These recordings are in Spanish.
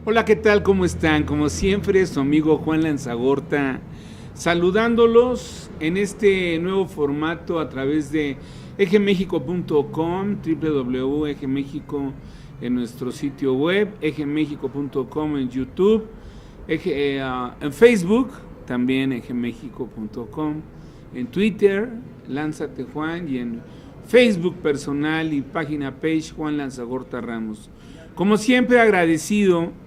Hola, ¿qué tal? ¿Cómo están? Como siempre, su amigo Juan Lanzagorta, saludándolos en este nuevo formato a través de egemexico.com, www.egemexico en nuestro sitio web, egemexico.com en YouTube, en Facebook, también egemexico.com, en Twitter, Lánzate Juan, y en Facebook personal y página page Juan Lanzagorta Ramos. Como siempre, agradecido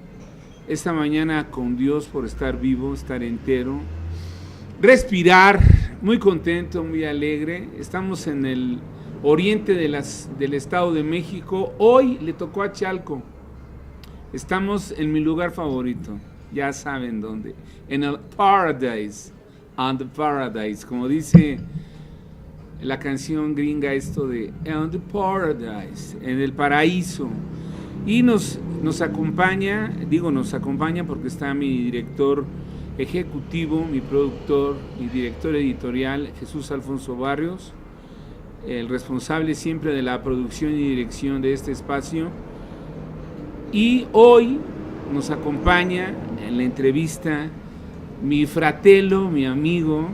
esta mañana con Dios por estar vivo, estar entero, respirar, muy contento, muy alegre. Estamos en el oriente del Estado de México. Hoy le tocó a Chalco. Estamos en mi lugar favorito, ya saben dónde, en el Paradise, on the Paradise, como dice la canción gringa, esto de on the Paradise, en el paraíso. Y nos acompaña porque está mi director ejecutivo, mi productor y director editorial, Jesús Alfonso Barrios, el responsable siempre de la producción y dirección de este espacio. Y hoy nos acompaña en la entrevista mi fratello, mi amigo,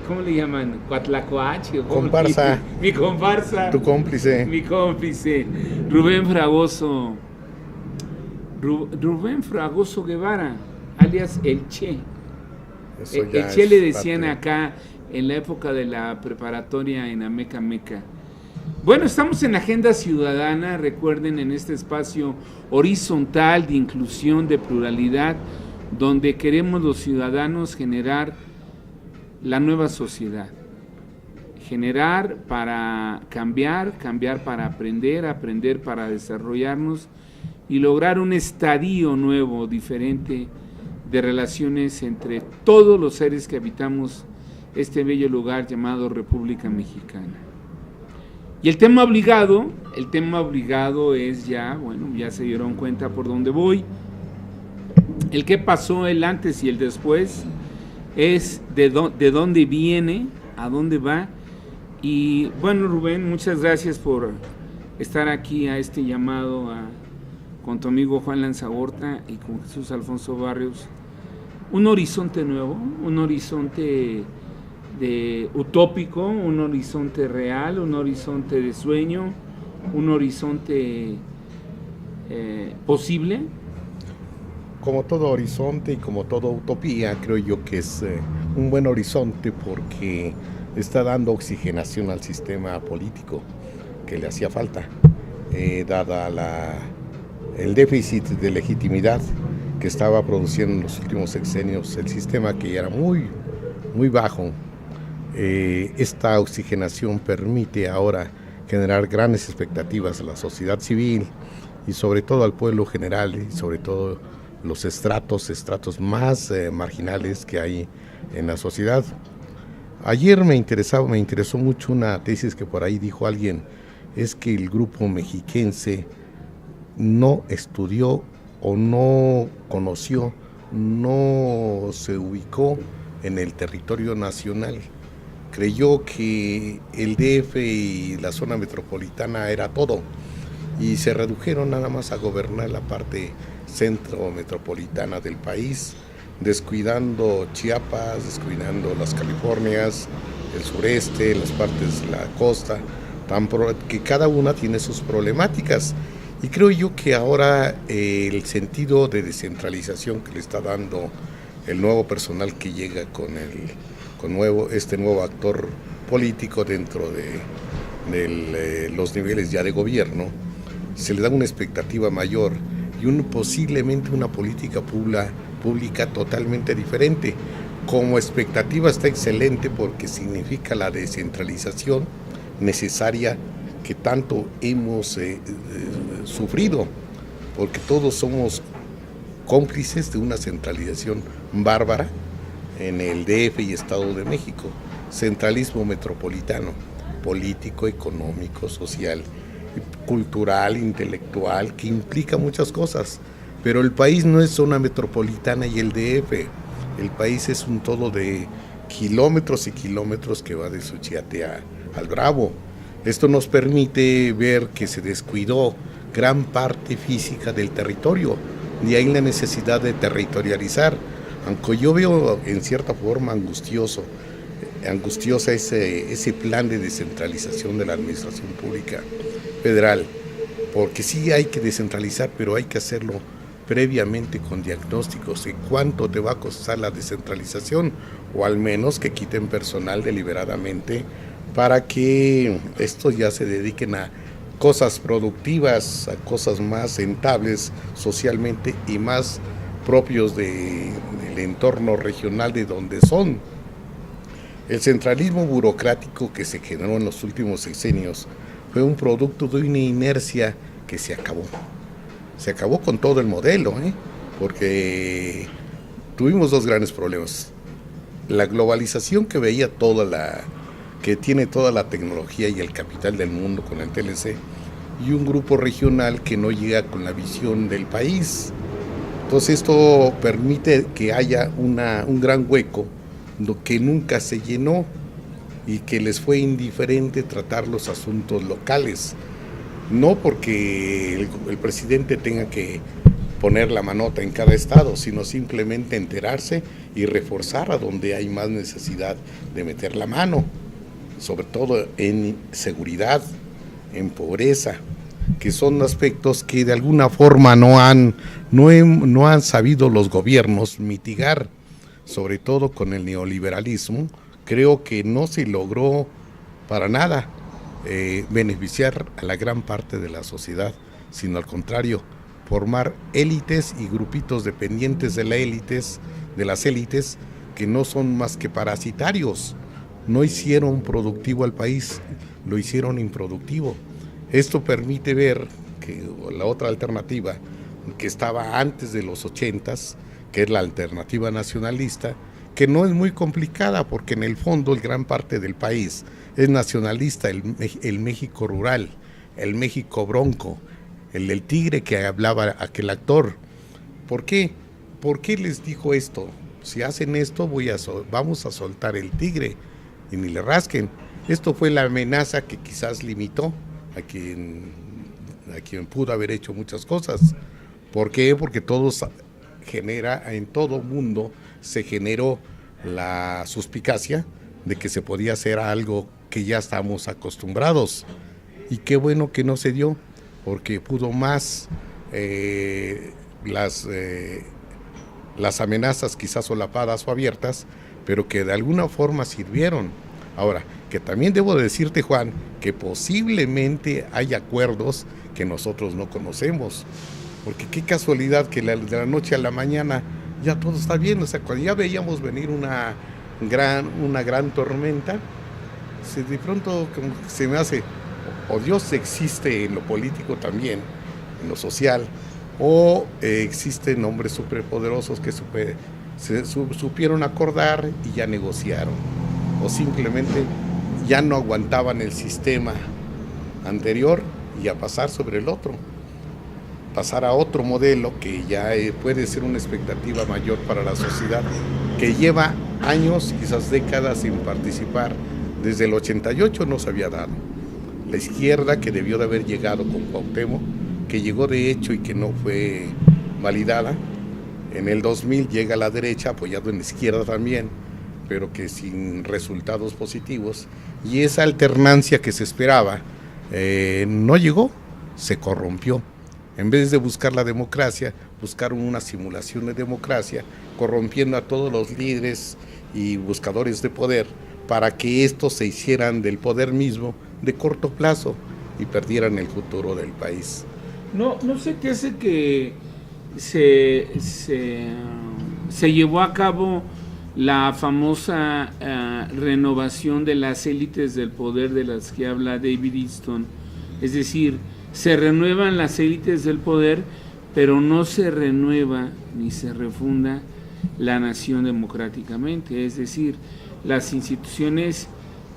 ¿cómo le llaman? ¿Cuatlacoache? Comparsa. Mi comparsa. Tu cómplice. Mi cómplice. Rubén Fragoso. Rubén Fragoso Guevara, alias El Che. El Che le decían acá en la época de la preparatoria en Ameca Meca. Bueno, estamos en Agenda Ciudadana, recuerden, en este espacio horizontal de inclusión, de pluralidad, donde queremos los ciudadanos generar la nueva sociedad, generar para cambiar, cambiar para aprender, aprender para desarrollarnos y lograr un estadio nuevo, diferente de relaciones entre todos los seres que habitamos este bello lugar llamado República Mexicana. Y el tema obligado es ya se dieron cuenta por dónde voy, el qué pasó, el antes y el después, es de dónde viene, a dónde va. Y bueno, Rubén, muchas gracias por estar aquí a este llamado con tu amigo Juan Lanzagorta y con Jesús Alfonso Barrios. Un horizonte nuevo, un horizonte utópico, un horizonte real, un horizonte de sueño, un horizonte posible. Como todo horizonte y como toda utopía, creo yo que es un buen horizonte porque está dando oxigenación al sistema político que le hacía falta, dada el déficit de legitimidad que estaba produciendo en los últimos sexenios el sistema, que era muy, muy bajo. Esta oxigenación permite ahora generar grandes expectativas a la sociedad civil y sobre todo al pueblo general y sobre todo los estratos más marginales que hay en la sociedad. Ayer me interesó mucho una tesis que por ahí dijo alguien, es que el grupo mexiquense no estudió o no conoció, no se ubicó en el territorio nacional. Creyó que el DF y la zona metropolitana era todo y se redujeron nada más a gobernar la parte centro metropolitana del país, descuidando Chiapas, descuidando las Californias, el sureste, las partes de la costa, que cada una tiene sus problemáticas. Y creo yo que ahora el sentido de descentralización que le está dando el nuevo personal que llega este nuevo actor político dentro de los niveles ya de gobierno, se le da una expectativa mayor y posiblemente una política pública totalmente diferente. Como expectativa está excelente porque significa la descentralización necesaria que tanto hemos sufrido, porque todos somos cómplices de una centralización bárbara en el DF y Estado de México. Centralismo metropolitano, político, económico, social, cultural, intelectual, que implica muchas cosas, pero el país no es zona metropolitana y el DF, el país es un todo de kilómetros y kilómetros que va de Suchiate al Bravo. Esto nos permite ver que se descuidó gran parte física del territorio. De ahí la necesidad de territorializar, aunque yo veo en cierta forma angustiosa ese plan de descentralización de la administración pública federal, porque sí hay que descentralizar, pero hay que hacerlo previamente con diagnósticos de cuánto te va a costar la descentralización, o al menos que quiten personal deliberadamente para que estos ya se dediquen a cosas productivas, a cosas más rentables socialmente y más propios del entorno regional de donde son. El centralismo burocrático que se generó en los últimos sexenios fue un producto de una inercia que se acabó. Se acabó con todo el modelo, porque tuvimos dos grandes problemas. La globalización que que tiene toda la tecnología y el capital del mundo con el TLC, y un grupo regional que no llega con la visión del país. Entonces esto permite que haya un gran hueco que nunca se llenó y que les fue indiferente tratar los asuntos locales. No porque el presidente tenga que poner la manota en cada estado, sino simplemente enterarse y reforzar a donde hay más necesidad de meter la mano, sobre todo en seguridad, en pobreza, que son aspectos que de alguna forma no han sabido los gobiernos mitigar, sobre todo con el neoliberalismo. Creo que no se logró para nada beneficiar a la gran parte de la sociedad, sino al contrario, formar élites y grupitos dependientes de las élites que no son más que parasitarios. No hicieron productivo al país, lo hicieron improductivo. Esto permite ver que la otra alternativa que estaba antes de los 80s, que es la alternativa nacionalista, que no es muy complicada porque en el fondo el gran parte del país es nacionalista, el México rural, el México bronco, el del tigre que hablaba aquel actor. ¿Por qué? ¿Por qué les dijo esto? Si hacen esto vamos a soltar el tigre y ni le rasquen. Esto fue la amenaza que quizás limitó a quien pudo haber hecho muchas cosas. ¿Por qué? Porque en todo mundo se generó la suspicacia de que se podía hacer algo que ya estamos acostumbrados. Y qué bueno que no se dio, porque pudo más las amenazas quizás solapadas o abiertas, pero que de alguna forma sirvieron. Ahora, que también debo decirte, Juan, que posiblemente hay acuerdos que nosotros no conocemos, porque qué casualidad que de la noche a la mañana ya todo está bien. O sea, cuando ya veíamos venir una gran tormenta, de pronto como se me hace, o Dios existe en lo político también, en lo social, o existen hombres superpoderosos que supieron acordar y ya negociaron, o simplemente ya no aguantaban el sistema anterior y a pasar sobre el otro, pasar a otro modelo que ya puede ser una expectativa mayor para la sociedad, que lleva años, quizás décadas sin participar. Desde el 88 no se había dado. La izquierda, que debió de haber llegado con Cuauhtémoc, que llegó de hecho y que no fue validada. En el 2000 llega la derecha, apoyado en la izquierda también, pero que sin resultados positivos. Y esa alternancia que se esperaba no llegó, se corrompió. En vez de buscar la democracia, buscaron una simulación de democracia, corrompiendo a todos los líderes y buscadores de poder para que estos se hicieran del poder mismo de corto plazo y perdieran el futuro del país. No sé qué hace que se llevó a cabo la famosa renovación de las élites del poder de las que habla David Easton. Es decir, se renuevan las élites del poder, pero no se renueva ni se refunda la nación democráticamente. Es decir, las instituciones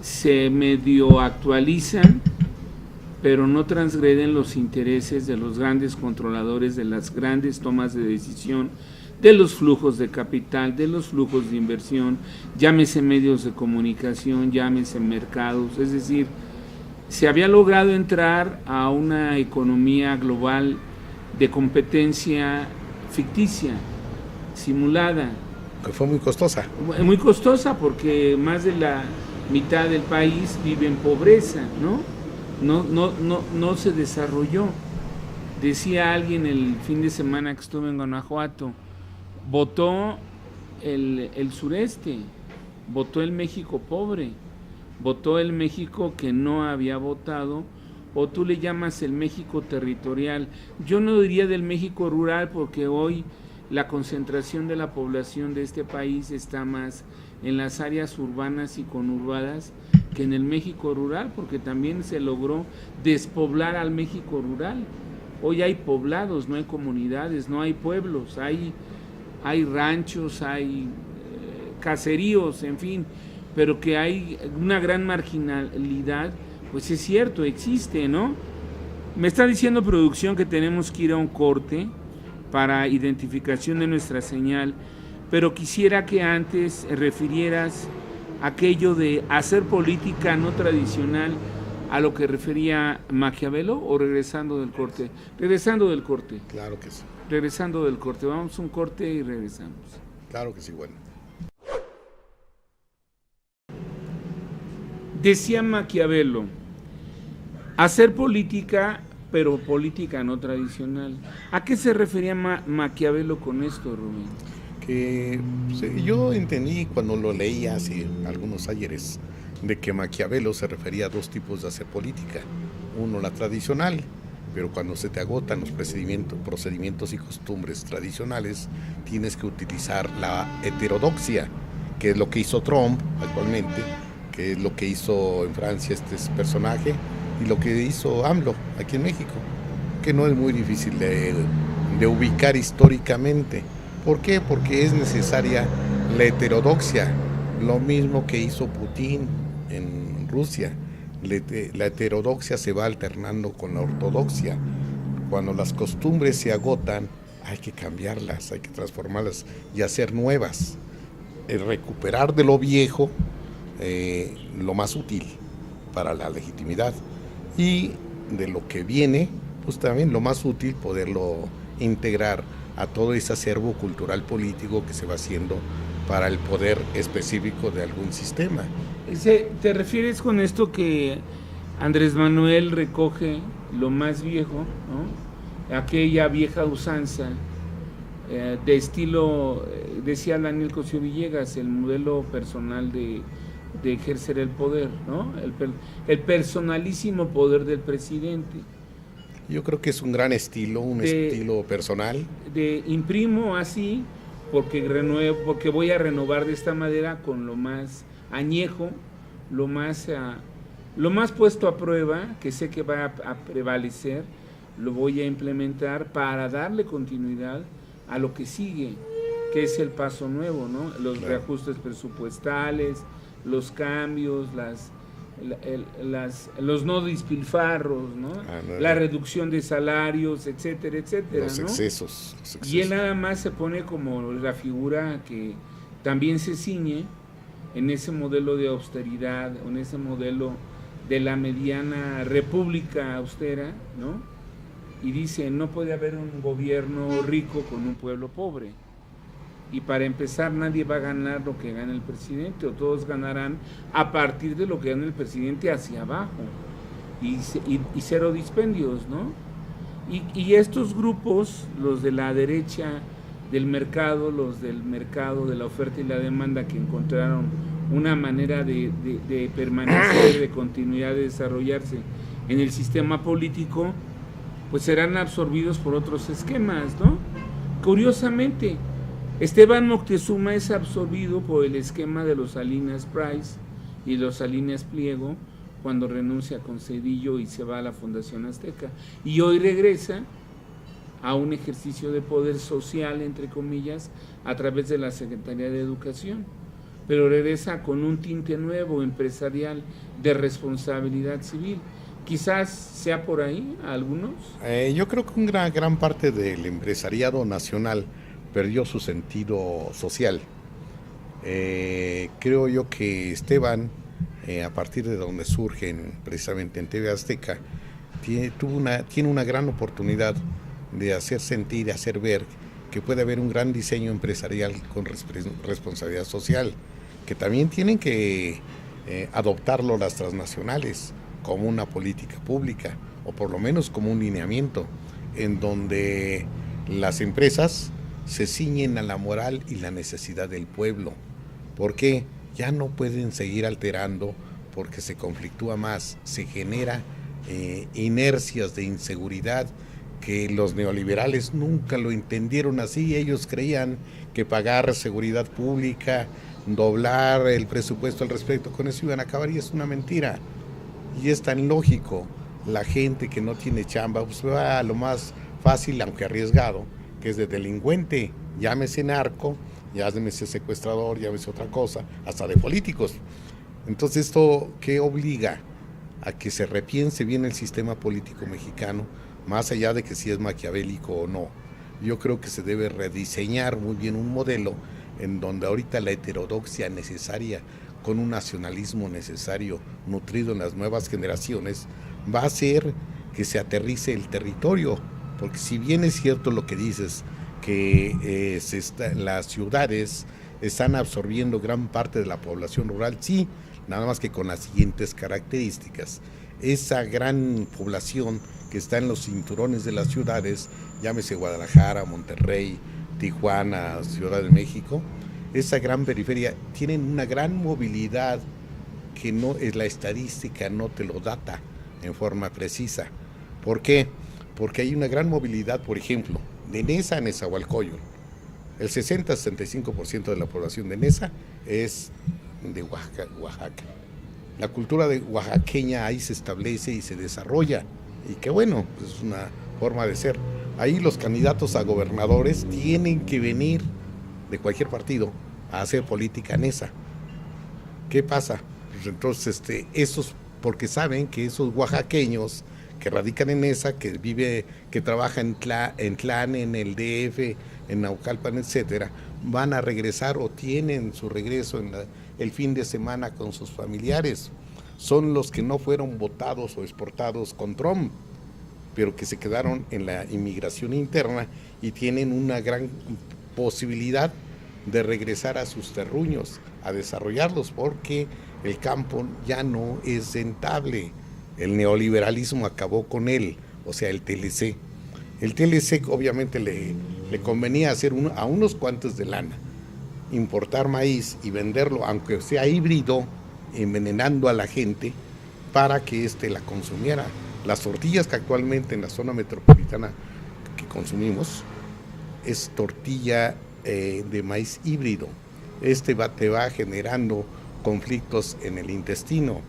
se medio actualizan, pero no transgreden los intereses de los grandes controladores de las grandes tomas de decisión, de los flujos de capital, de los flujos de inversión, llámese medios de comunicación, llámese mercados. Es decir, se había logrado entrar a una economía global de competencia ficticia, simulada. Que fue muy costosa. Muy costosa porque más de la mitad del país vive en pobreza, ¿no? No se desarrolló. Decía alguien el fin de semana que estuve en Guanajuato, votó el sureste, votó el México pobre, votó el México que no había votado, o tú le llamas el México territorial. Yo no diría del México rural porque hoy la concentración de la población de este país está más en las áreas urbanas y conurbadas que en el México rural, porque también se logró despoblar al México rural. Hoy hay poblados, no hay comunidades, no hay pueblos, hay ranchos, hay caseríos, en fin, pero que hay una gran marginalidad, pues es cierto, existe, ¿no? Me está diciendo producción que tenemos que ir a un corte para identificación de nuestra señal, pero quisiera que antes refirieras aquello de hacer política no tradicional a lo que refería Maquiavelo, o regresando del corte. Regresando del corte. Claro que sí. Regresando del corte. Vamos a un corte y regresamos. Claro que sí, bueno. Decía Maquiavelo, hacer política, pero política no tradicional. ¿A qué se refería Maquiavelo con esto, Rubén? Que yo entendí cuando lo leí hace algunos ayeres, de que Maquiavelo se refería a dos tipos de hacer política. Uno, la tradicional, pero cuando se te agotan los procedimientos y costumbres tradicionales, tienes que utilizar la heterodoxia, que es lo que hizo Trump actualmente, que es lo que hizo en Francia este personaje, y lo que hizo AMLO aquí en México, que no es muy difícil de ubicar históricamente. ¿Por qué? Porque es necesaria la heterodoxia, lo mismo que hizo Putin en Rusia. La heterodoxia se va alternando con la ortodoxia. Cuando las costumbres se agotan, hay que cambiarlas, hay que transformarlas y hacer nuevas. Recuperar de lo viejo lo más útil para la legitimidad, y de lo que viene, pues también lo más útil poderlo integrar a todo ese acervo cultural político que se va haciendo para el poder específico de algún sistema. ¿Te refieres con esto que Andrés Manuel recoge lo más viejo, ¿no? Aquella vieja usanza de estilo, decía Daniel Cosío Villegas, el modelo personal de ejercer el poder, ¿no? El personalísimo poder del presidente? Yo creo que es un gran estilo, estilo personal. Imprimo así porque voy a renovar de esta manera con lo más añejo, lo más puesto a prueba, que sé que va a prevalecer, lo voy a implementar para darle continuidad a lo que sigue, que es el paso nuevo, ¿no? Los reajustes presupuestales, los cambios, los no despilfarros, ¿no? La reducción de salarios, etcétera, etcétera. Los excesos. Y él nada más se pone como la figura que también se ciñe en ese modelo de austeridad, en ese modelo de la mediana república austera, ¿no? Y dice, no puede haber un gobierno rico con un pueblo pobre. Y para empezar, nadie va a ganar lo que gana el presidente, o todos ganarán a partir de lo que gana el presidente hacia abajo, y cero dispendios, ¿no? Y estos grupos, los de la derecha del mercado, los del mercado de la oferta y la demanda, que encontraron una manera de permanecer, de continuidad, de desarrollarse en el sistema político, pues serán absorbidos por otros esquemas, ¿no? Curiosamente, Esteban Moctezuma es absorbido por el esquema de los Salinas Price y los Salinas Pliego cuando renuncia con Cedillo y se va a la Fundación Azteca. Y hoy regresa a un ejercicio de poder social, entre comillas, a través de la Secretaría de Educación. Pero regresa con un tinte nuevo, empresarial, de responsabilidad civil. Quizás sea por ahí algunos. Yo creo que una gran parte del empresariado nacional perdió su sentido social. Creo yo que Esteban a partir de donde surgen precisamente en TV Azteca, tiene una gran oportunidad de hacer sentir, de hacer ver que puede haber un gran diseño empresarial con responsabilidad social, que también tienen que adoptarlo las transnacionales como una política pública, o por lo menos como un lineamiento, en donde las empresas se ciñen a la moral y la necesidad del pueblo, porque ya no pueden seguir alterando, porque se conflictúa más, se genera inercias de inseguridad que los neoliberales nunca lo entendieron así. Ellos creían que pagar seguridad pública, doblar el presupuesto al respecto, con eso iban a acabar, y es una mentira. Y es tan lógico. La gente que no tiene chamba pues va a lo más fácil, aunque arriesgado, que es de delincuente, llámese narco, llámese secuestrador, llámese otra cosa, hasta de políticos. Entonces, ¿esto qué obliga? A que se repiense bien el sistema político mexicano, más allá de que si es maquiavélico o no. Yo creo que se debe rediseñar muy bien un modelo en donde ahorita la heterodoxia necesaria, con un nacionalismo necesario, nutrido en las nuevas generaciones, va a hacer que se aterrice el territorio, porque si bien es cierto lo que dices, que las ciudades están absorbiendo gran parte de la población rural, sí, nada más que con las siguientes características. Esa gran población que está en los cinturones de las ciudades, llámese Guadalajara, Monterrey, Tijuana, Ciudad de México, esa gran periferia, tienen una gran movilidad que no es, la estadística no te lo data en forma precisa. ¿Por qué? Porque hay una gran movilidad, por ejemplo, de Nesa a Nezahualcóyotl. El 60-65% de la población de Nesa es de Oaxaca. La cultura de oaxaqueña ahí se establece y se desarrolla, y qué bueno, es una forma de ser. Ahí los candidatos a gobernadores tienen que venir de cualquier partido a hacer política en esa. ¿Qué pasa? Pues entonces, esos, porque saben que esos oaxaqueños que radican en esa, que trabajan en Tlán, en el DF, en Naucalpan, etcétera, van a regresar o tienen su regreso el fin de semana con sus familiares. Son los que no fueron votados o exportados con Trump, pero que se quedaron en la inmigración interna y tienen una gran posibilidad de regresar a sus terruños, a desarrollarlos, porque el campo ya no es rentable. El neoliberalismo acabó con él, o sea, el TLC. El TLC obviamente le convenía hacer a unos cuantos de lana, importar maíz y venderlo, aunque sea híbrido, envenenando a la gente para que la consumiera. Las tortillas que actualmente en la zona metropolitana que consumimos es tortilla de maíz híbrido. Te va generando conflictos en el intestino.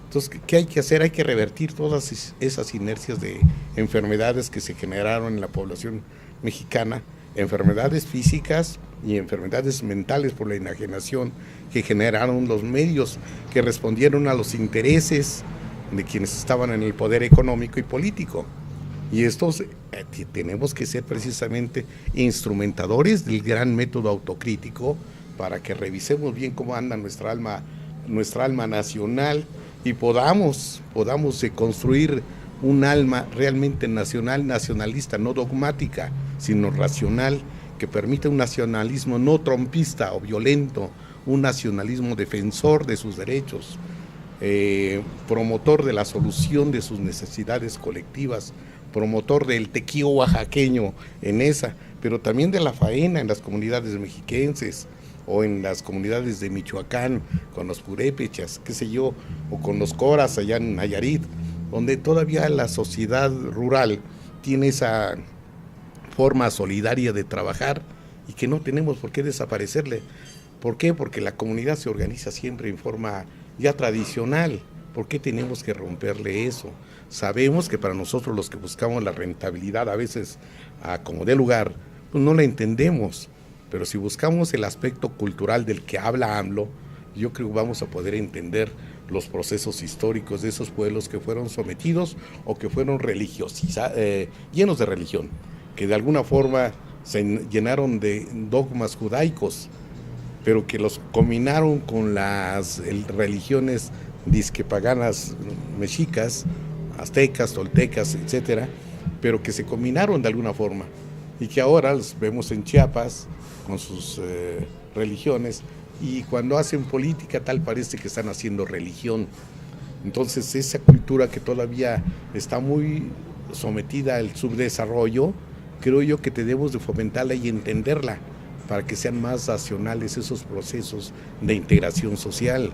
Entonces, ¿qué hay que hacer? Hay que revertir todas esas inercias de enfermedades que se generaron en la población mexicana, enfermedades físicas y enfermedades mentales por la enajenación que generaron los medios, que respondieron a los intereses de quienes estaban en el poder económico y político. Y estos tenemos que ser precisamente instrumentadores del gran método autocrítico para que revisemos bien cómo anda nuestra alma nacional, y podamos construir un alma realmente nacional, nacionalista, no dogmática, sino racional, que permita un nacionalismo no trompista o violento, un nacionalismo defensor de sus derechos, promotor de la solución de sus necesidades colectivas, promotor del tequío oaxaqueño en esa, pero también de la faena en las comunidades mexiquenses, o en las comunidades de Michoacán, con los purépechas, qué sé yo, o con los coras allá en Nayarit, donde todavía la sociedad rural tiene esa forma solidaria de trabajar y que no tenemos por qué desaparecerle. ¿Por qué? Porque la comunidad se organiza siempre en forma ya tradicional. ¿Por qué tenemos que romperle eso? Sabemos que para nosotros los que buscamos la rentabilidad a veces a como dé lugar, pues no la entendemos. Pero si buscamos el aspecto cultural del que habla AMLO, yo creo que vamos a poder entender los procesos históricos de esos pueblos que fueron sometidos o que fueron llenos de religión, que de alguna forma se llenaron de dogmas judaicos, pero que los combinaron con las religiones disque paganas mexicas, aztecas, toltecas, etcétera, pero que se combinaron de alguna forma y que ahora los vemos en Chiapas con sus religiones, y cuando hacen política tal parece que están haciendo religión. Entonces esa cultura que todavía está muy sometida al subdesarrollo, creo yo que tenemos de fomentarla y entenderla para que sean más racionales esos procesos de integración social,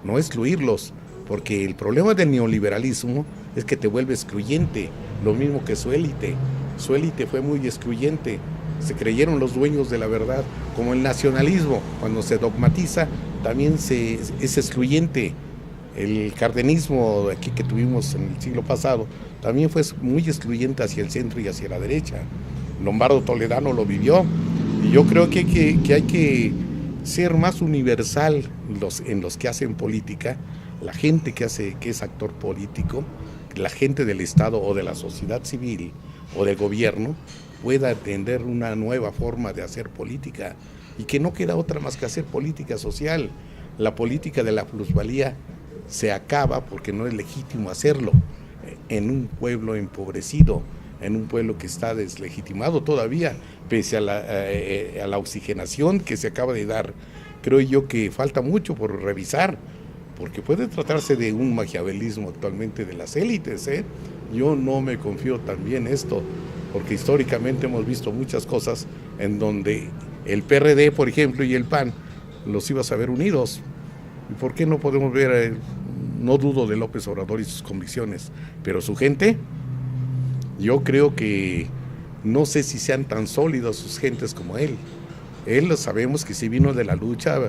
no excluirlos, porque el problema del neoliberalismo es que te vuelve excluyente, lo mismo que su élite. Su élite fue muy excluyente, se creyeron los dueños de la verdad, como el nacionalismo, cuando se dogmatiza, también es excluyente. El cardenismo aquí que tuvimos en el siglo pasado también fue muy excluyente hacia el centro y hacia la derecha. Lombardo Toledano lo vivió, y yo creo que hay que ser más universal en los que hacen política, la gente que es actor político, la gente del Estado o de la sociedad civil o del gobierno pueda entender una nueva forma de hacer política, y que no queda otra más que hacer política social. La política de la plusvalía se acaba porque no es legítimo hacerlo en un pueblo empobrecido, en un pueblo que está deslegitimado todavía, pese a la oxigenación que se acaba de dar. Creo yo que falta mucho por revisar, porque puede tratarse de un maquiavelismo actualmente de las élites, ¿eh? Yo no me confío también en esto, porque históricamente hemos visto muchas cosas en donde el PRD, por ejemplo, y el PAN los ibas a ver unidos. ¿Y por qué no podemos ver, no dudo de López Obrador y sus convicciones, pero su gente, yo creo que no sé si sean tan sólidos sus gentes como él. Él lo sabemos que sí vino de la lucha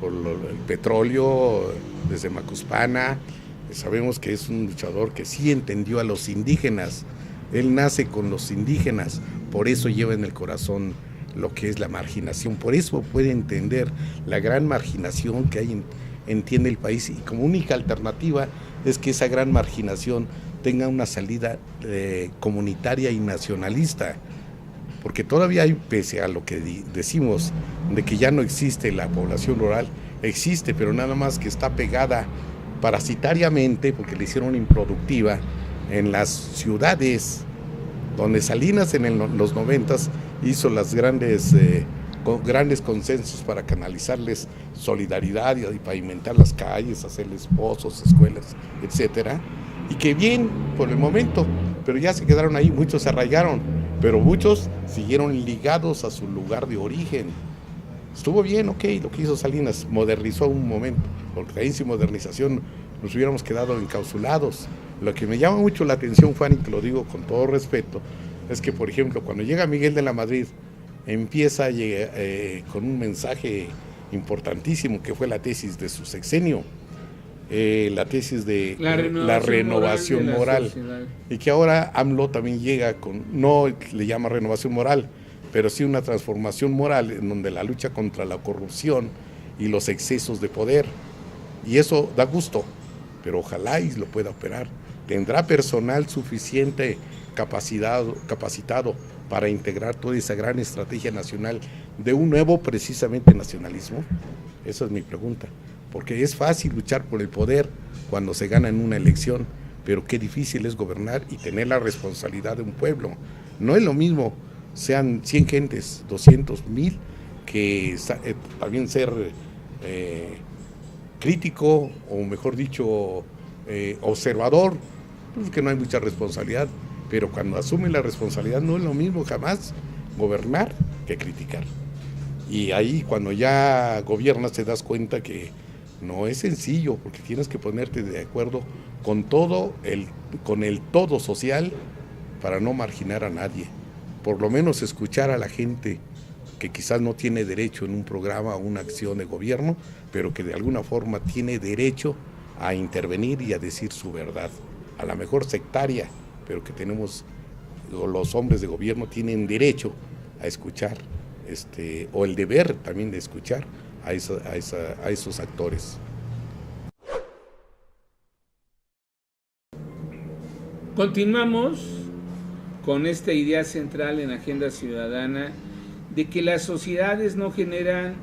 por el petróleo desde Macuspana, sabemos que es un luchador que sí entendió a los indígenas, él nace con los indígenas, por eso lleva en el corazón lo que es la marginación, por eso puede entender la gran marginación que hay entiende el país, y como única alternativa es que esa gran marginación tenga una salida comunitaria y nacionalista, porque todavía hay, pese a lo que decimos de que ya no existe la población rural, existe, pero nada más que está pegada parasitariamente, porque le hicieron improductiva en las ciudades, donde Salinas en los 90s hizo las grandes consensos para canalizarles solidaridad y pavimentar las calles, hacerles pozos, escuelas, etcétera, y que bien por el momento, pero ya se quedaron ahí, muchos se arraigaron, pero muchos siguieron ligados a su lugar de origen. Estuvo bien, ok, lo que hizo Salinas, modernizó un momento, porque ahí sin modernización nos hubiéramos quedado encapsulados. Lo que me llama mucho la atención, Fanny, te lo digo con todo respeto, es que, por ejemplo, cuando llega Miguel de la Madrid, empieza con un mensaje importantísimo, que fue la tesis de su sexenio, la tesis de la renovación moral, y que ahora AMLO también llega con, no le llama renovación moral, pero sí una transformación moral en donde la lucha contra la corrupción y los excesos de poder, y eso da gusto, pero ojalá y lo pueda operar. Tendrá personal suficiente capacitado para integrar toda esa gran estrategia nacional de un nuevo, precisamente, nacionalismo. Esa es mi pregunta, porque es fácil luchar por el poder cuando se gana en una elección, pero qué difícil es gobernar y tener la responsabilidad de un pueblo. No es lo mismo sean 100 gentes, 200, 1000, que también ser crítico, o mejor dicho, observador, pues que no hay mucha responsabilidad, pero cuando asume la responsabilidad no es lo mismo jamás gobernar que criticar. Y ahí cuando ya gobiernas te das cuenta que no es sencillo, porque tienes que ponerte de acuerdo con el todo social para no marginar a nadie. Por lo menos escuchar a la gente que quizás no tiene derecho en un programa o una acción de gobierno, pero que de alguna forma tiene derecho a intervenir y a decir su verdad, a lo mejor sectaria, pero que los hombres de gobierno tienen derecho a escuchar, o el deber también de escuchar a esos actores. Continuamos con esta idea central en Agenda Ciudadana de que las sociedades no generan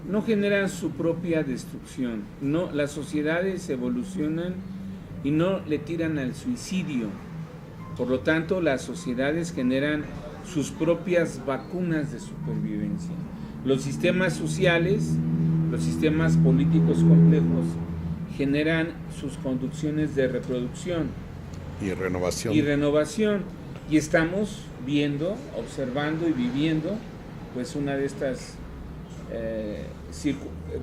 no generan su propia destrucción. No, las sociedades evolucionan y no le tiran al suicidio. Por lo tanto, las sociedades generan sus propias vacunas de supervivencia. Los sistemas sociales, los sistemas políticos complejos, generan sus conducciones de reproducción y renovación. Y estamos viendo, observando y viviendo pues una de estas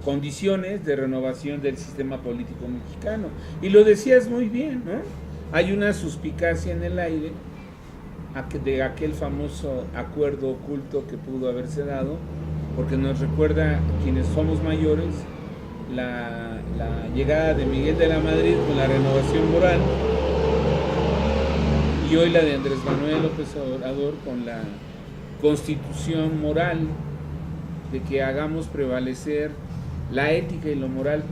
condiciones de renovación del sistema político mexicano. Y lo decías muy bien, ¿no? Hay una suspicacia en el aire de aquel famoso acuerdo oculto que pudo haberse dado, porque nos recuerda, quienes somos mayores, la llegada de Miguel de la Madrid con la renovación moral, y hoy la de Andrés Manuel López Obrador con la constitución moral, de que hagamos prevalecer la ética y lo moral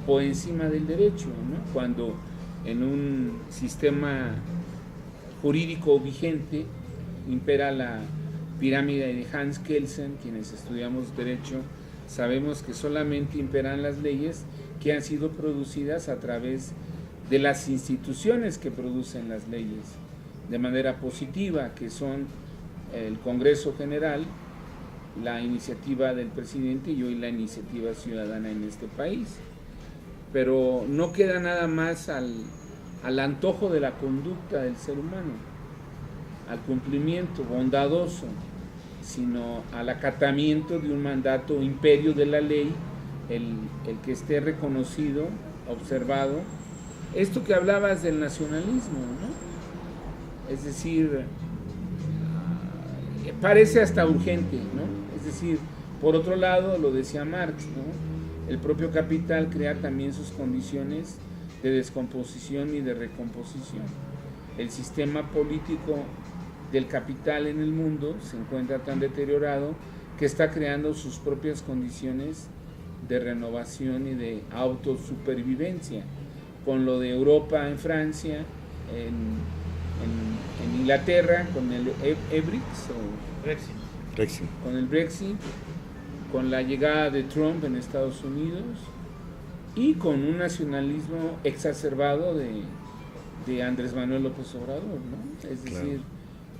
por encima del derecho, ¿no? Cuando en un sistema jurídico vigente impera la pirámide de Hans Kelsen. Quienes estudiamos derecho sabemos que solamente imperan las leyes que han sido producidas a través de las instituciones que producen las leyes de manera positiva, que son el Congreso General, la iniciativa del presidente y hoy la iniciativa ciudadana en este país. Pero no queda nada más al antojo de la conducta del ser humano, al cumplimiento bondadoso, sino al acatamiento de un mandato imperio de la ley, el que esté reconocido, observado. Esto que hablabas del nacionalismo, ¿no? Es decir, parece hasta urgente, ¿no? Es decir, por otro lado, lo decía Marx, ¿no? El propio capital crea también sus condiciones de descomposición y de recomposición. El sistema político del capital en el mundo se encuentra tan deteriorado que está creando sus propias condiciones de renovación y de autosupervivencia, con lo de Europa en Francia, en Inglaterra, con el Brexit, con el Brexit, con la llegada de Trump en Estados Unidos y con un nacionalismo exacerbado de Andrés Manuel López Obrador, ¿no? Es decir,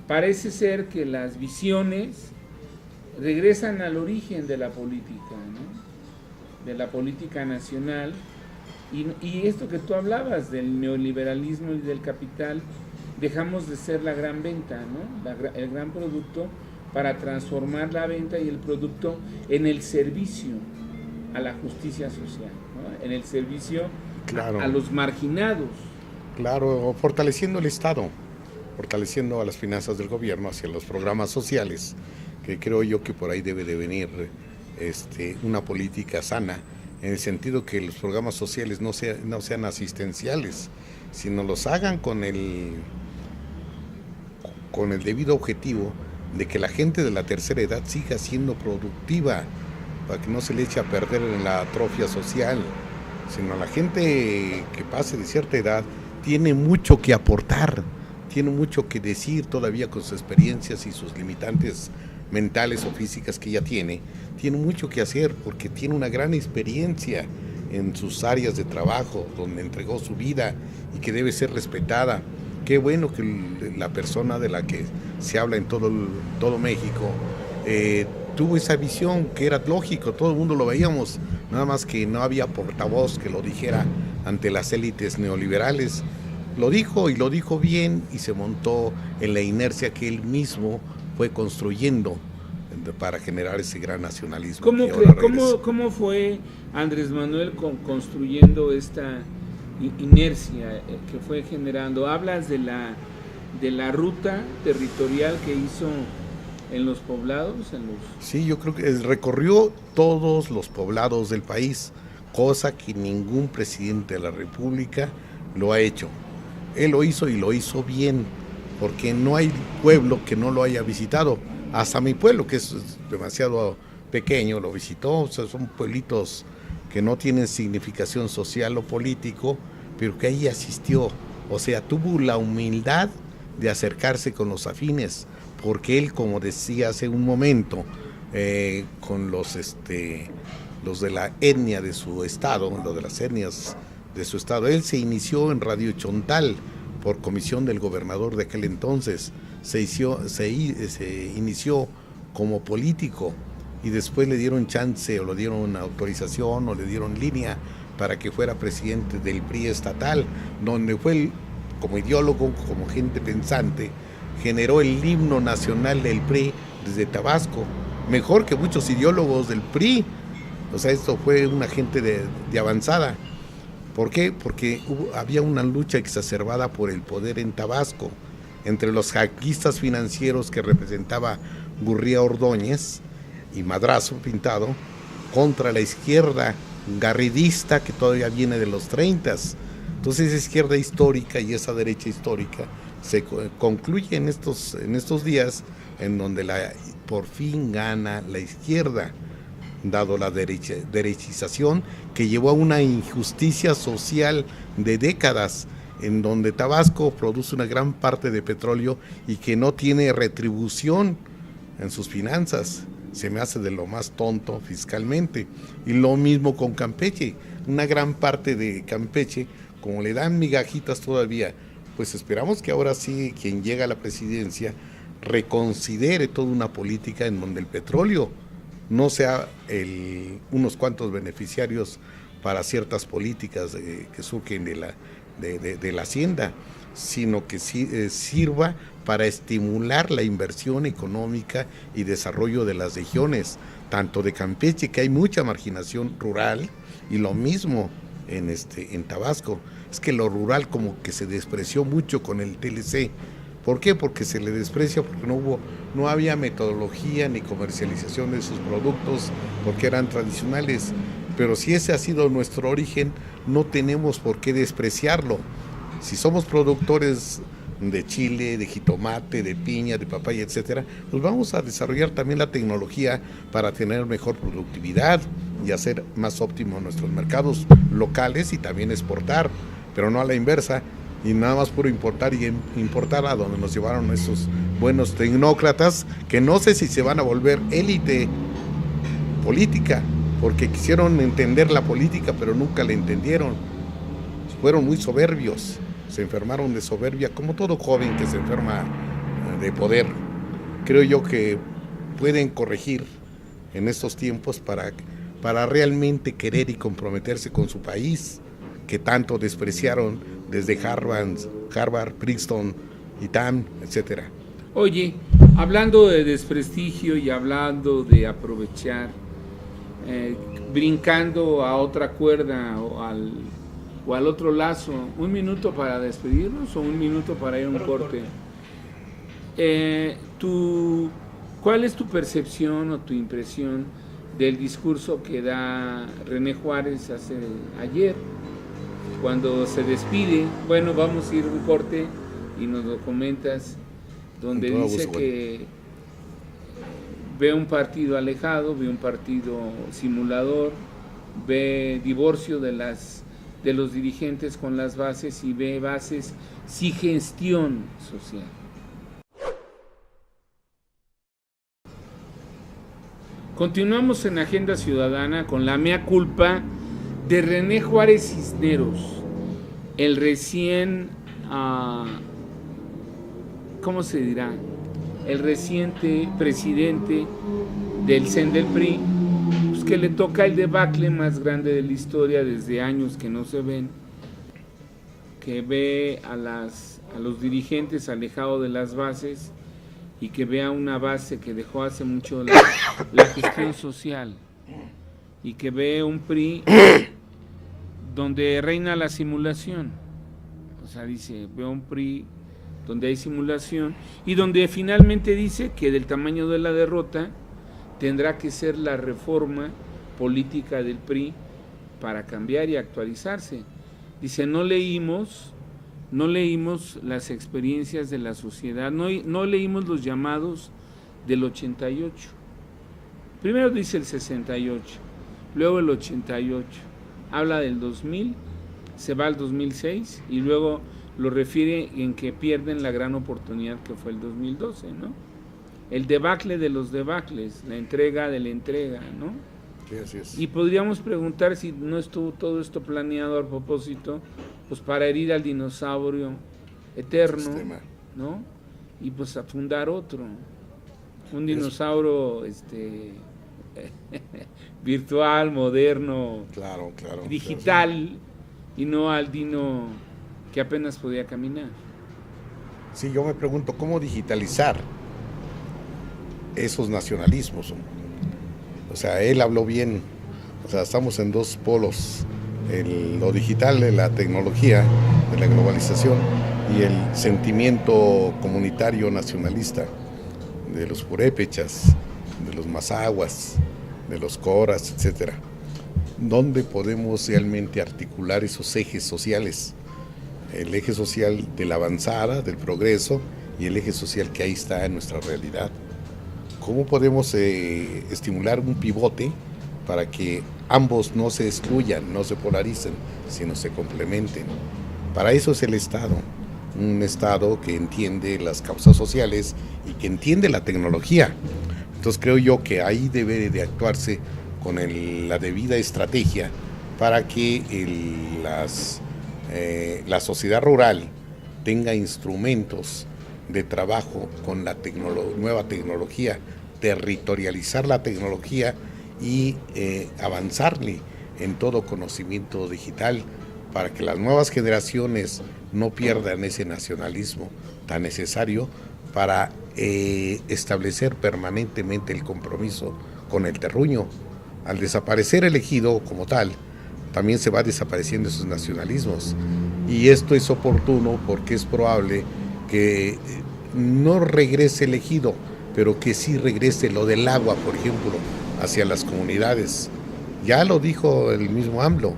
parece ser que las visiones regresan al origen de la política, ¿no? De la política nacional, y esto que tú hablabas del neoliberalismo y del capital, dejamos de ser la gran venta, ¿no? El gran producto, para transformar la venta y el producto en el servicio a la justicia social, ¿no? En el servicio a los marginados. Claro, fortaleciendo el Estado, fortaleciendo a las finanzas del gobierno hacia los programas sociales, que creo yo que por ahí debe de venir una política sana, en el sentido que los programas sociales no sean asistenciales, sino los hagan con el debido objetivo de que la gente de la tercera edad siga siendo productiva, para que no se le eche a perder en la atrofia social, sino la gente que pase de cierta edad tiene mucho que aportar, tiene mucho que decir todavía con sus experiencias y sus limitantes mentales o físicas que ya tiene mucho que hacer, porque tiene una gran experiencia en sus áreas de trabajo, donde entregó su vida y que debe ser respetada. Qué bueno que la persona de la que se habla en todo México tuvo esa visión, que era lógico, todo el mundo lo veíamos, nada más que no había portavoz que lo dijera ante las élites neoliberales. Lo dijo, y lo dijo bien, y se montó en la inercia que él mismo fue construyendo para generar ese gran nacionalismo. ¿Cómo fue Andrés Manuel construyendo esta inercia que fue generando? Hablas de la ruta territorial que hizo en los poblados. Sí, yo creo que recorrió todos los poblados del país, cosa que ningún presidente de la República lo ha hecho. Él lo hizo, y lo hizo bien, porque no hay pueblo que no lo haya visitado. Hasta mi pueblo, que es demasiado pequeño, lo visitó. O sea, son pueblitos que no tienen significación social o político, pero que ahí asistió. O sea, tuvo la humildad de acercarse con los afines, porque él, como decía hace un momento, con los de la etnia de su estado, lo de las etnias de su estado. Él se inició en Radio Chontal por comisión del gobernador de aquel entonces. Se inició como político y después le dieron chance o le dieron una autorización o le dieron línea para que fuera presidente del PRI estatal, donde fue como ideólogo, como gente pensante, generó el himno nacional del PRI desde Tabasco, mejor que muchos ideólogos del PRI. O sea, esto fue una gente de avanzada. ¿Por qué? Porque había una lucha exacerbada por el poder en Tabasco, entre los jaquistas financieros que representaba Gurría Ordóñez y Madrazo Pintado, contra la izquierda garridista que todavía viene de los 30s. Entonces esa izquierda histórica y esa derecha histórica se concluye en estos días en donde por fin gana la izquierda, dado la derechización que llevó a una injusticia social de décadas, en donde Tabasco produce una gran parte de petróleo y que no tiene retribución en sus finanzas. Se me hace de lo más tonto fiscalmente. Y lo mismo con Campeche. Una gran parte de Campeche, como le dan migajitas todavía, pues esperamos que ahora sí quien llega a la presidencia reconsidere toda una política en donde el petróleo no sea unos cuantos beneficiarios para ciertas políticas que surgen de la hacienda, sino que sirva para estimular la inversión económica y desarrollo de las regiones, tanto de Campeche, que hay mucha marginación rural, y lo mismo en Tabasco. Es que lo rural como que se despreció mucho con el TLC. ¿Por qué? Porque se le desprecia, porque no había metodología ni comercialización de sus productos, porque eran tradicionales. Pero si ese ha sido nuestro origen, no tenemos por qué despreciarlo. Si somos productores de chile, de jitomate, de piña, de papaya, etcétera, pues vamos a desarrollar también la tecnología para tener mejor productividad y hacer más óptimos nuestros mercados locales y también exportar, pero no a la inversa, y nada más puro importar y importar, a donde nos llevaron esos buenos tecnócratas que no sé si se van a volver élite política, porque quisieron entender la política pero nunca la entendieron. Fueron muy soberbios, se enfermaron de soberbia, como todo joven que se enferma de poder. Creo yo que pueden corregir en estos tiempos para realmente querer y comprometerse con su país, que tanto despreciaron desde Harvard, Princeton, ITAM, etcétera. Oye, hablando de desprestigio y hablando de aprovechar, brincando a otra cuerda o al otro lazo, ¿un minuto para despedirnos o un minuto para ir a un corte? ¿Cuál es tu percepción o tu impresión del discurso que da René Juárez ayer, cuando se despide? Bueno, vamos a ir a un corte y nos lo comentas, donde dice que ve un partido alejado, ve un partido simulador, ve divorcio de los dirigentes con las bases y ve bases sin gestión social. Continuamos en Agenda Ciudadana con la mea culpa de René Juárez Cisneros, el recién, ¿cómo se dirá? El reciente presidente del CEN del PRI, pues que le toca el debacle más grande de la historia desde años que no se ven, que ve a los dirigentes alejados de las bases y que ve a una base que dejó hace mucho la gestión social, y que ve un PRI donde reina la simulación. O sea, dice, veo un PRI donde hay simulación y donde finalmente dice que del tamaño de la derrota tendrá que ser la reforma política del PRI para cambiar y actualizarse. Dice, no leímos las experiencias de la sociedad, no leímos los llamados del 88. Primero dice el 68, luego el 88, habla del 2000, se va al 2006 y luego lo refiere en que pierden la gran oportunidad que fue el 2012, ¿no? el debacle de los debacles, la entrega de la entrega, ¿no? Sí, así es. Y podríamos preguntar si no estuvo todo esto planeado a propósito, pues para herir al dinosaurio eterno, Sistema. ¿no? Y pues a fundar otro, un dinosaurio virtual, moderno, Claro, digital, claro. y no al dino que apenas podía caminar. Sí, yo me pregunto cómo digitalizar esos nacionalismos. O sea, él habló bien. O sea, estamos en dos polos: lo digital de la tecnología, de la globalización, y el sentimiento comunitario nacionalista de los purépechas, de los mazahuas, de los coras, etcétera. ¿Dónde podemos realmente articular esos ejes sociales? El eje social de la avanzada, del progreso, y el eje social que ahí está en nuestra realidad. ¿Cómo podemos estimular un pivote para que ambos no se excluyan, no se polaricen, sino se complementen? Para eso es el Estado, un Estado que entiende las causas sociales y que entiende la tecnología. Entonces creo yo que ahí debe de actuarse con la debida estrategia para que la sociedad rural tenga instrumentos de trabajo con la nueva tecnología, territorializar la tecnología y avanzarle en todo conocimiento digital para que las nuevas generaciones no pierdan ese nacionalismo tan necesario para establecer permanentemente el compromiso con el terruño. Al desaparecer el ejido como tal, también se va desapareciendo esos nacionalismos. Y esto es oportuno porque es probable que no regrese el ejido, pero que sí regrese lo del agua, por ejemplo, hacia las comunidades. Ya lo dijo el mismo AMLO,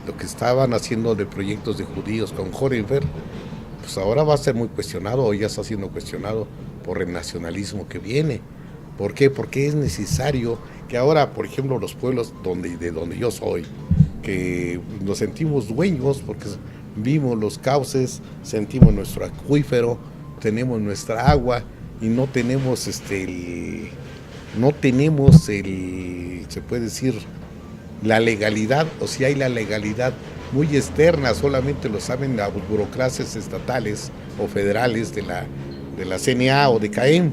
lo que estaban haciendo de proyectos de judíos con Horenberg, pues ahora va a ser muy cuestionado, o ya está siendo cuestionado por el nacionalismo que viene. ¿Por qué? Porque es necesario que ahora, por ejemplo, los pueblos de donde yo soy, que nos sentimos dueños porque vimos los cauces, sentimos nuestro acuífero, tenemos nuestra agua y no tenemos se puede decir, la legalidad, o si hay la legalidad muy externa, solamente lo saben las burocracias estatales o federales de la CNA o de CAEM,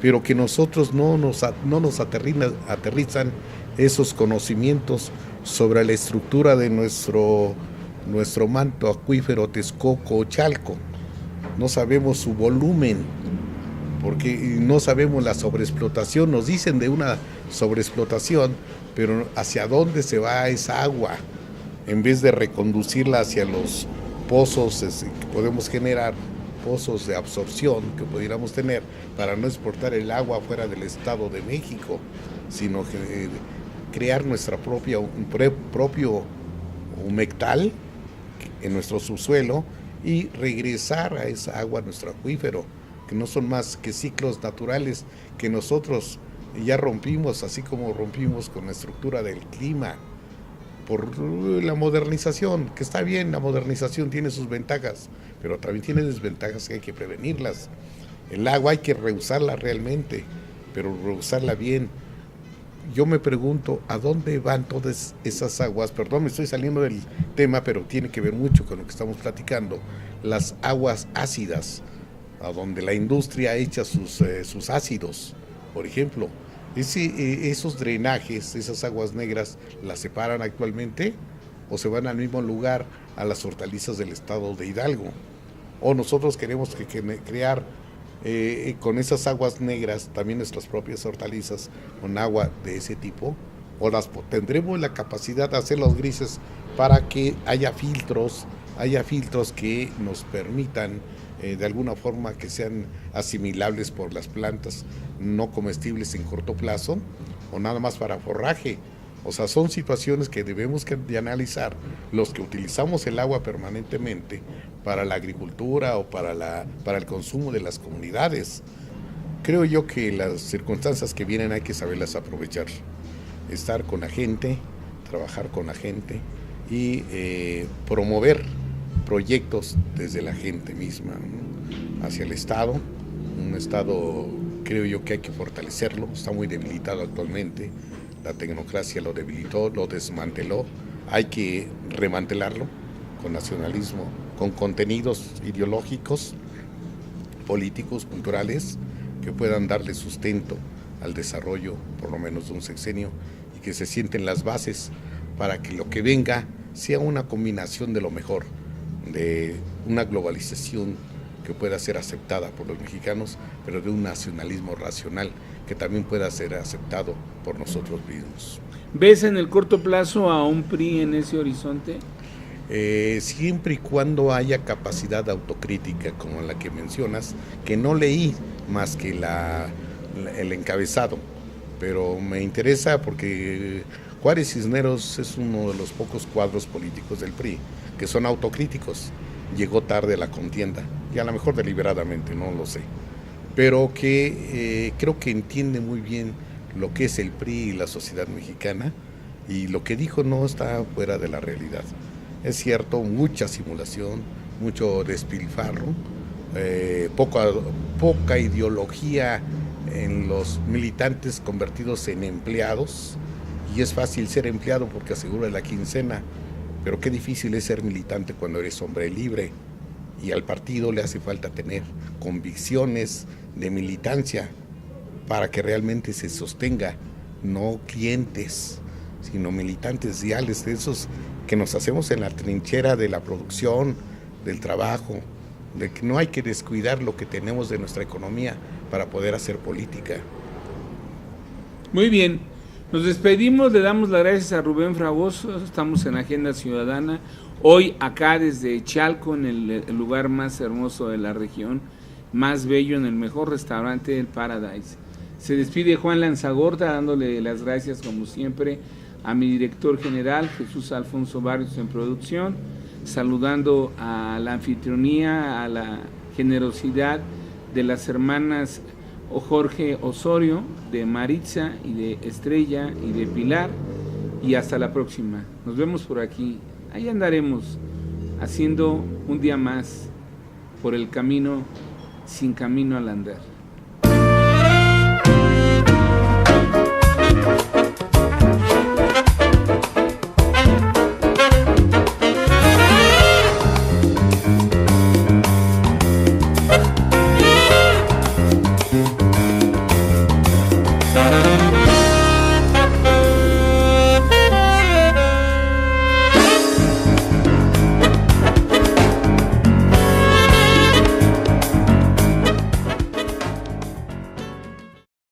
pero que nosotros no nos aterrizan esos conocimientos sobre la estructura de nuestro manto acuífero Texcoco o Chalco. No sabemos su volumen, porque no sabemos la sobreexplotación. Nos dicen de una sobreexplotación, pero ¿hacia dónde se va esa agua? En vez de reconducirla hacia los pozos que podemos generar, pozos de absorción que pudiéramos tener para no exportar el agua fuera del Estado de México, sino crear nuestra propio humectal en nuestro subsuelo y regresar a esa agua a nuestro acuífero, que no son más que ciclos naturales que nosotros ya rompimos, así como rompimos con la estructura del clima por la modernización, que está bien, la modernización tiene sus ventajas, pero también tiene desventajas que hay que prevenirlas. El agua hay que reusarla realmente, pero reusarla bien. Yo me pregunto, ¿a dónde van todas esas aguas? Perdón, me estoy saliendo del tema, pero tiene que ver mucho con lo que estamos platicando. Las aguas ácidas, a donde la industria echa sus ácidos, por ejemplo. Esos drenajes, esas aguas negras, ¿las separan actualmente o se van al mismo lugar, a las hortalizas del estado de Hidalgo? ¿O nosotros queremos crear con esas aguas negras también nuestras propias hortalizas con agua de ese tipo? ¿O tendremos la capacidad de hacer los grises para que haya filtros que nos permitan de alguna forma que sean asimilables por las plantas, no comestibles en corto plazo, o nada más para forraje? O sea, son situaciones que debemos de analizar los que utilizamos el agua permanentemente para la agricultura o para el consumo de las comunidades. Creo yo que las circunstancias que vienen hay que saberlas aprovechar, estar con la gente, trabajar con la gente y promover proyectos desde la gente misma, ¿no? Hacia el Estado, un Estado creo yo que hay que fortalecerlo, está muy debilitado actualmente, la tecnocracia lo debilitó, lo desmanteló, hay que remantelarlo con nacionalismo, con contenidos ideológicos, políticos, culturales, que puedan darle sustento al desarrollo, por lo menos de un sexenio, y que se sienten las bases para que lo que venga sea una combinación de lo mejor, de una globalización que pueda ser aceptada por los mexicanos, pero de un nacionalismo racional que también pueda ser aceptado por nosotros mismos. ¿Ves en el corto plazo a un PRI en ese horizonte? Siempre y cuando haya capacidad de autocrítica como la que mencionas, que no leí más que el encabezado, pero me interesa porque Juárez Cisneros es uno de los pocos cuadros políticos del PRI que son autocríticos. Llegó tarde a la contienda, y a lo mejor deliberadamente, no lo sé, pero que creo que entiende muy bien lo que es el PRI y la sociedad mexicana, y lo que dijo no está fuera de la realidad. Es cierto, mucha simulación, mucho despilfarro, poca ideología en los militantes convertidos en empleados, y es fácil ser empleado porque asegura la quincena, pero qué difícil es ser militante cuando eres hombre libre, y al partido le hace falta tener convicciones de militancia para que realmente se sostenga, no clientes, sino militantes reales, de esos que nos hacemos en la trinchera de la producción, del trabajo, de que no hay que descuidar lo que tenemos de nuestra economía para poder hacer política. Muy bien, nos despedimos, le damos las gracias a Rubén Fragoso, estamos en Agenda Ciudadana, hoy acá desde Chalco, en el lugar más hermoso de la región, más bello, en el mejor restaurante del Paradise. Se despide Juan Lanzagorta, dándole las gracias como siempre a mi director general, Jesús Alfonso Barrios en producción, saludando a la anfitrionía, a la generosidad de las hermanas Jorge Osorio, de Maritza y de Estrella y de Pilar, y hasta la próxima. Nos vemos por aquí, ahí andaremos haciendo un día más por el camino sin camino al andar.